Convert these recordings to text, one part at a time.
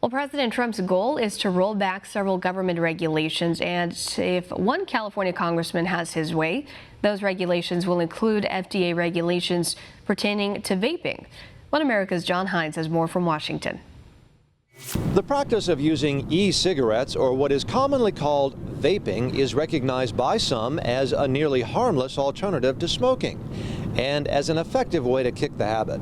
Well, President Trump's goal is to roll back several government regulations, and if one California congressman has his way, those regulations will include FDA regulations pertaining to vaping. One America's John Hines has more from Washington. The practice of using e-cigarettes, or what is commonly called vaping, is recognized by some as a nearly harmless alternative to smoking and as an effective way to kick the habit.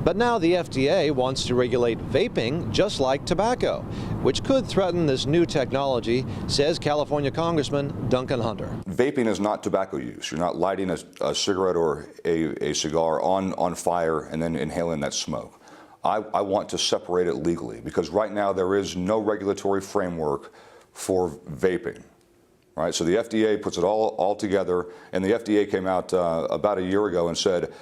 But now the FDA wants to regulate vaping just like tobacco, which could threaten this new technology, says California Congressman Duncan Hunter. Vaping is not tobacco use. You're not lighting a cigarette or a cigar on fire and then inhaling that smoke. I want to separate it legally because right now there is no regulatory framework for vaping. Right? So the FDA puts it all together, and the FDA came out about a year ago and said,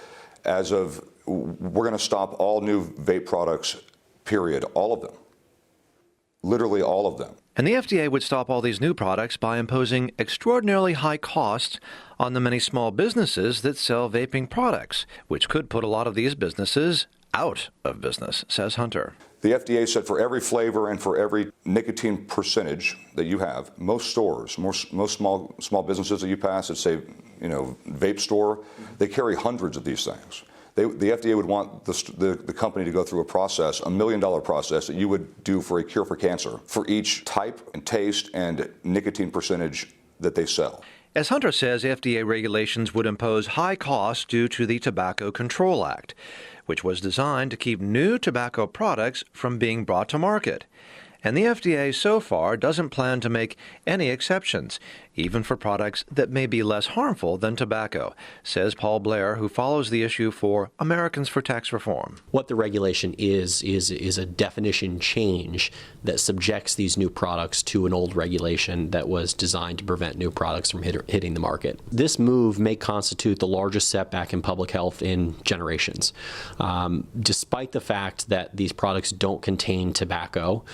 we're going to stop all new vape products, period, all of them, literally all of them. And the FDA would stop all these new products by imposing extraordinarily high costs on the many small businesses that sell vaping products, which could put a lot of these businesses out of business, says Hunter. The FDA said for every flavor and for every nicotine percentage that you have, most stores, most small businesses that you pass that say, vape store, they carry hundreds of these things. The FDA would want the company to go through a process, $1 million process that you would do for a cure for cancer for each type and taste and nicotine percentage that they sell. As Hunter says, FDA regulations would impose high costs due to the Tobacco Control Act, which was designed to keep new tobacco products from being brought to market. And the FDA so far doesn't plan to make any exceptions, even for products that may be less harmful than tobacco, says Paul Blair, who follows the issue for Americans for Tax Reform. What the regulation is a definition change that subjects these new products to an old regulation that was designed to prevent new products from hitting the market. This move may constitute the largest setback in public health in generations. Despite the fact that these products don't contain tobacco,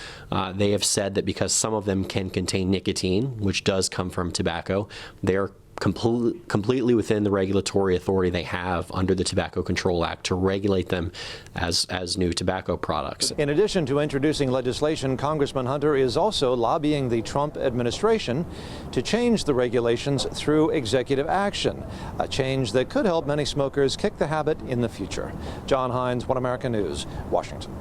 they have said that because some of them can contain nicotine, which does come from tobacco, they are completely within the regulatory authority they have under the Tobacco Control Act to regulate them as new tobacco products. In addition to introducing legislation, Congressman Hunter is also lobbying the Trump administration to change the regulations through executive action, a change that could help many smokers kick the habit in the future. John Hines, One America News, Washington.